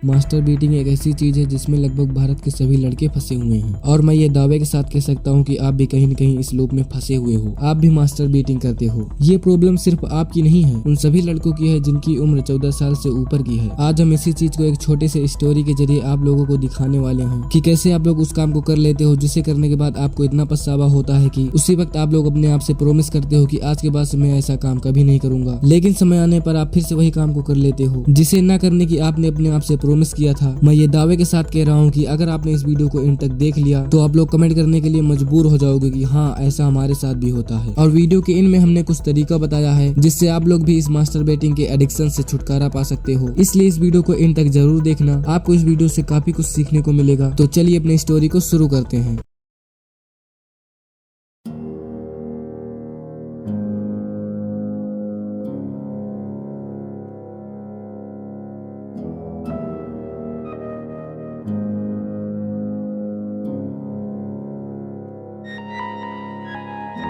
Master beating एक ऐसी चीज है जिसमें लगभग भारत के सभी लड़के फंसे हुए हैं और मैं ये दावे के साथ कह सकता हूँ कि आप भी कहीं न कहीं इस लूप में फंसे हुए हो। आप भी मास्टर बीटिंग करते हो। ये प्रॉब्लम सिर्फ आपकी नहीं है, उन सभी लड़कों की है जिनकी उम्र 14 साल से ऊपर की है। आज हम इसी चीज को एक छोटे से स्टोरी के जरिए आप लोगों को दिखाने वाले हैं कि कैसे आप लोग उस काम को कर लेते हो जिसे करने के बाद आपको इतना पछतावा होता है कि उसी वक्त आप लोग अपने आप से प्रॉमिस करते हो कि आज के बाद से मैं ऐसा काम कभी नहीं करूंगा, लेकिन समय आने पर आप फिर से वही काम को कर लेते हो जिसे न करने की आपने अपने आप से प्रॉमिस किया था। मैं ये दावे के साथ कह रहा हूँ कि अगर आपने इस वीडियो को एंड तक देख लिया तो आप लोग कमेंट करने के लिए मजबूर हो जाओगे कि हाँ ऐसा हमारे साथ भी होता है। और वीडियो के इन में हमने कुछ तरीका बताया है जिससे आप लोग भी इस मास्टरबेटिंग के एडिक्शन से छुटकारा पा सकते हो, इसलिए इस वीडियो को एंड तक जरूर देखना। आपको इस वीडियो से काफी कुछ सीखने को मिलेगा। तो चलिए अपनी स्टोरी को शुरू करते हैं।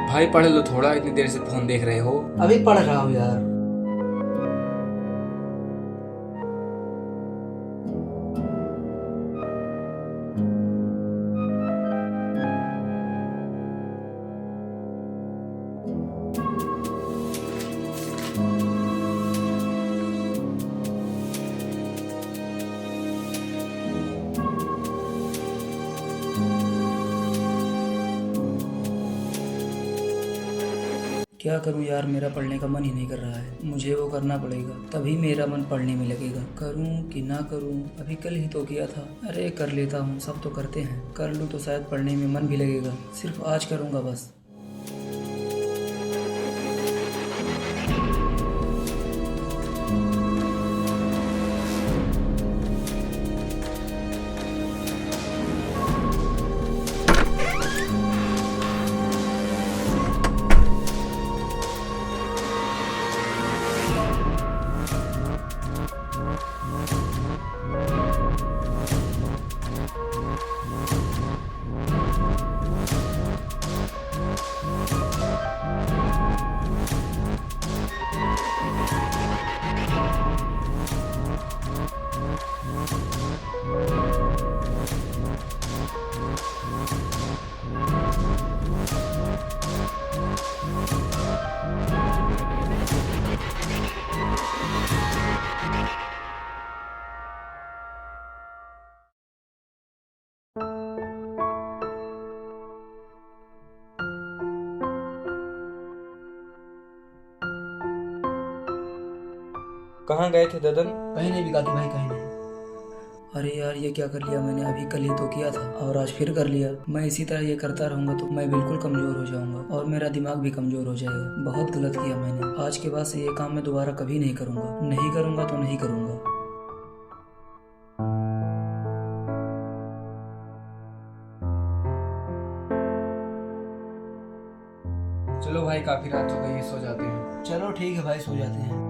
भाई पढ़ लो थोड़ा, इतनी देर से फोन देख रहे हो। अभी पढ़ रहा हूँ यार। क्या करूं यार, मेरा पढ़ने का मन ही नहीं कर रहा है। मुझे वो करना पड़ेगा, तभी मेरा मन पढ़ने में लगेगा। करूं कि ना करूं, अभी कल ही तो किया था। अरे कर लेता हूं, सब तो करते हैं। कर लूं तो शायद पढ़ने में मन भी लगेगा। सिर्फ आज करूंगा बस। कहाँ गए थे ददन? कहीं नहीं बिका भाई, कहीं नहीं। अरे यार, ये क्या कर लिया मैंने। अभी कल ही तो किया था और आज फिर कर लिया। मैं इसी तरह ये करता रहूंगा तो मैं बिल्कुल कमजोर हो जाऊंगा और मेरा दिमाग भी कमजोर हो जाएगा। बहुत गलत किया मैंने। आज के बाद से ये काम मैं दोबारा कभी नहीं करूंगा। नहीं करूंगा तो नहीं करूंगा। चलो भाई, काफी रात हो गई है, सो जाते हैं। चलो ठीक है भाई, सो जाते हैं।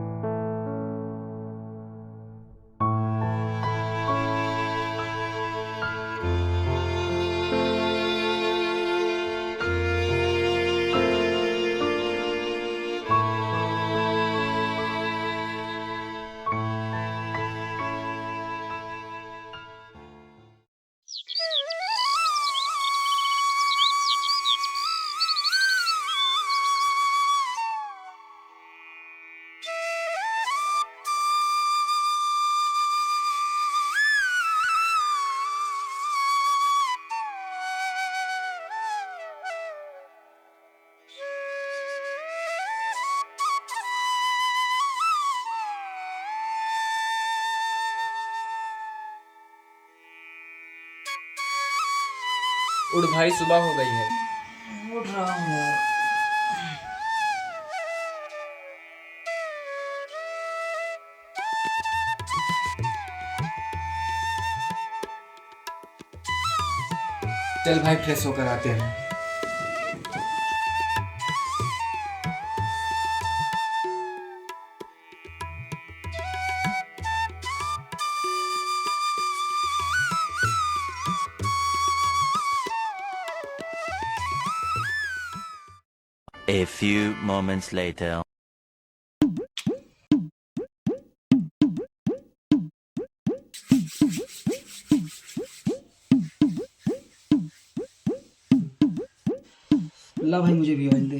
उठ भाई, सुबह हो गई है। उठ रहा हूँ यार। चल भाई, फ्रेश होकर आते हैं। A few moments later. ला भाई मुझे भी ऑयल दे।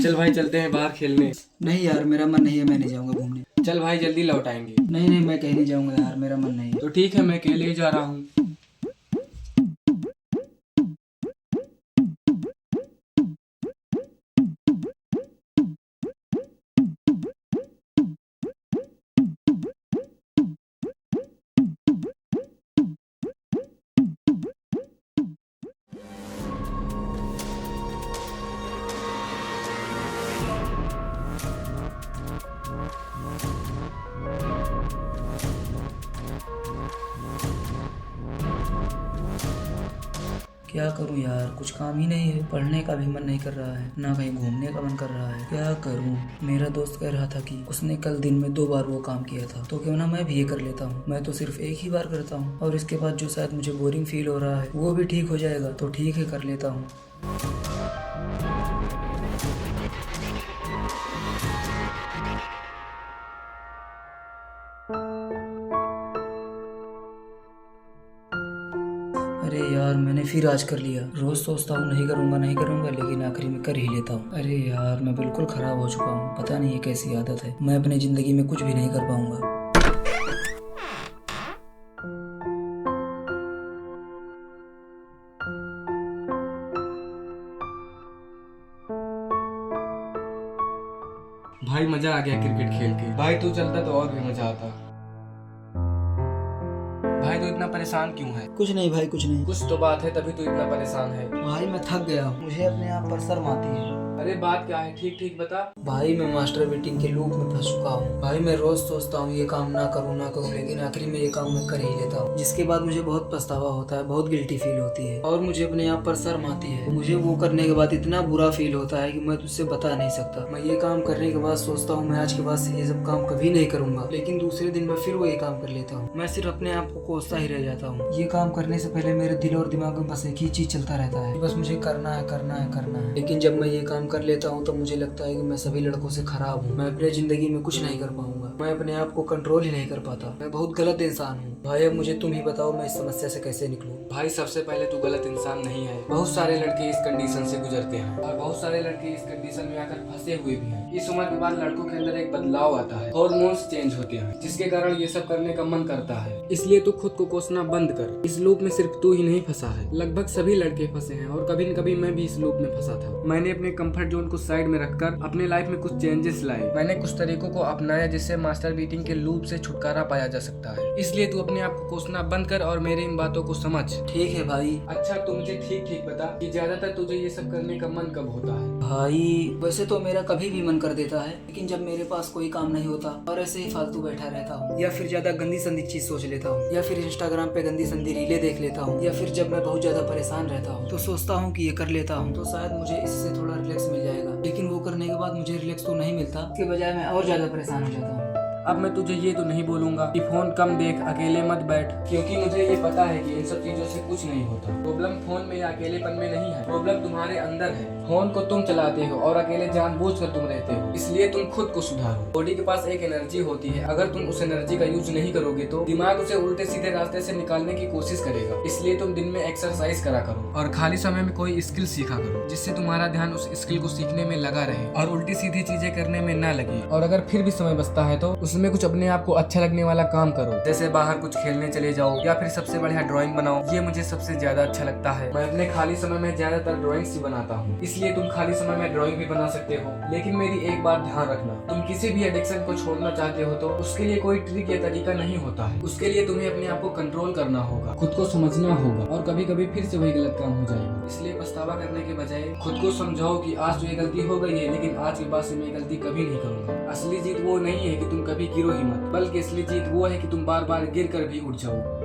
चल भाई चलते हैं बाहर खेलने। नहीं यार मेरा मन नहीं है, मैं नहीं जाऊंगा घूमने। चल भाई जल्दी लौट आएंगे। नहीं नहीं मैं कहीं नहीं जाऊंगा यार, मेरा मन नहीं है। तो ठीक है मैं अकेले ही जा रहा हूँ। क्या करूं यार, कुछ काम ही नहीं है। पढ़ने का भी मन नहीं कर रहा है, ना कहीं घूमने का मन कर रहा है। क्या करूं? मेरा दोस्त कह रहा था कि उसने कल दिन में 2 बार वो काम किया था, तो क्यों ना मैं भी ये कर लेता हूं। मैं तो सिर्फ एक ही बार करता हूं और इसके बाद जो शायद मुझे बोरिंग फील हो रहा है वो भी ठीक हो जाएगा। तो ठीक है, कर लेता हूँ। अरे यार मैंने फिर आज कर लिया। रोज सोचता हूँ नहीं करूँगा, लेकिन आखिरी में कर ही लेता हूँ। अरे यार मैं बिल्कुल खराब हो चुका हूँ। पता नहीं ये कैसी आदत है, मैं अपनी जिंदगी में कुछ भी नहीं कर पाऊंगा। भाई मजा आ गया क्रिकेट खेल के। भाई तू चलता तो और भी मजा आता। भाई तू इतना परेशान क्यों है? कुछ नहीं भाई, कुछ नहीं। कुछ तो बात है तभी तू इतना परेशान है। भाई मैं थक गया हूँ, मुझे अपने आप पर शर्म आती है। अरे बात क्या है, ठीक ठीक बता। भाई मैं मास्टर बेटिंग के लूप में फंस चुका हूँ। भाई मैं रोज सोचता हूँ ये काम ना करूँ, लेकिन आखिरी में ये काम मैं कर ही लेता हूँ, जिसके बाद मुझे बहुत पछतावा होता है, बहुत गिल्टी फील होती है और मुझे अपने आप पर शर्म आती है। मुझे वो करने के बाद इतना बुरा फील होता है कि मैं तुझसे बता नहीं सकता। मैं ये काम करने के बाद सोचता हूँ मैं आज के बाद से ये सब काम कभी नहीं करूंगा, लेकिन दूसरे दिन मैं फिर वो ये काम कर लेता हूँ। मैं सिर्फ अपने आप को कोसता ही रह जाता हूँ। ये काम करने से पहले मेरे दिल और दिमाग में बस एक ही चीज चलता रहता है, बस मुझे करना है, करना है, करना है। लेकिन जब मैं ये काम कर लेता हूँ तो मुझे लगता है कि मैं सभी लड़कों से खराब हूँ। मैं अपने जिंदगी में कुछ नहीं कर पाऊंगा, मैं अपने आप को कंट्रोल ही नहीं कर पाता। मैं बहुत गलत इंसान हूँ। भाई अब मुझे तुम ही बताओ मैं इस समस्या से कैसे निकलूं। भाई सबसे पहले तू गलत इंसान नहीं है। बहुत सारे लड़के इस कंडीशन से गुजरते हैं और बहुत सारे लड़के इस कंडीशन में आकर फंसे हुए भी हैं। इस उम्र के बाद लड़कों के अंदर एक बदलाव आता है, हार्मोन्स चेंज होते हैं, जिसके कारण ये सब करने का मन करता है। इसलिए तू खुद को कोसना बंद कर। इस लूप में सिर्फ तू ही नहीं फंसा है, लगभग सभी लड़के फंसे हैं और कभी न कभी मैं भी इस लूप में फंसा था। मैंने अपने कंफर्ट जोन को साइड में रखकर अपने लाइफ में कुछ चेंजेस लाए। मैंने कुछ तरीकों को अपनाया जिससे मास्टर बीटिंग के लूप से छुटकारा पाया जा सकता है। इसलिए तू अपने आप को कोसना बंद कर और मेरी इन बातों को समझ। ठीक है भाई। अच्छा तू मुझे ठीक ठीक बता कि ज्यादातर तुझे ये सब करने का मन कब होता है? भाई वैसे तो मेरा कभी भी मन कर देता है, लेकिन जब मेरे पास कोई काम नहीं होता और ऐसे ही फालतू बैठा रहता हूँ, या फिर ज्यादा गंदी संदी चीज सोच लेता हूँ, या फिर इंस्टाग्राम पे गंदी संदी रीलें देख लेता हूँ, या फिर जब मैं बहुत ज्यादा परेशान रहता हूँ तो सोचता हूँ कि ये कर लेता हूँ तो शायद मुझे इससे थोड़ा रिलैक्स मिल जाएगा। लेकिन वो करने के बाद मुझे रिलैक्स तो नहीं मिलता, इसके बजाय मैं और ज्यादा परेशान हो जाता हूँ। अब मैं तुझे ये तो नहीं बोलूंगा कि फोन कम देख, अकेले मत बैठ, क्योंकि मुझे ये पता है कि इन सब चीजों से कुछ नहीं होता। प्रॉब्लम फोन में या अकेलेपन में नहीं है, प्रॉब्लम तुम्हारे अंदर है। फोन को तुम चलाते हो और अकेले जानबूझकर तुम रहते हो, इसलिए तुम खुद को सुधारो। बॉडी के पास एक एनर्जी होती है, अगर तुम उस एनर्जी का यूज नहीं करोगे तो दिमाग उसे उल्टे सीधे रास्ते से निकालने की कोशिश करेगा। इसलिए तुम दिन में एक्सरसाइज करा करो और खाली समय में कोई स्किल सीखा करो, जिससे तुम्हारा ध्यान उस स्किल को सीखने में लगा रहे और उल्टी सीधी चीजें करने में न लगे। और अगर फिर भी समय बचता है तो उसमें कुछ अपने आप को अच्छा लगने वाला काम करो, जैसे बाहर कुछ खेलने चले जाओ या फिर सबसे बढ़िया ड्राइंग बनाओ। ये मुझे सबसे ज्यादा अच्छा लगता है। मैं अपने खाली समय में ज्यादातर ड्राइंग्स ही बनाता हूँ, इसलिए तुम खाली समय में ड्राइंग भी बना सकते हो। लेकिन मेरी एक बात ध्यान रखना, तुम किसी भी एडिक्शन को छोड़ना चाहते हो तो उसके लिए कोई ट्रिक या तरीका नहीं होता है। उसके लिए तुम्हें अपने आप को कंट्रोल करना होगा, खुद को समझना होगा और कभी कभी फिर से वही गलत काम हो जाएगा। इसलिए पछतावा करने के बजाय खुद को समझाओ कि आज तो ये गलती हो गई है, लेकिन आज के बाद से मैं गलती कभी नहीं करूंगा। असली जीत वो नहीं है कि तुम कभी गिरो ही मत, बल्कि असली जीत वो है कि तुम बार बार गिर कर भी उठ जाओ।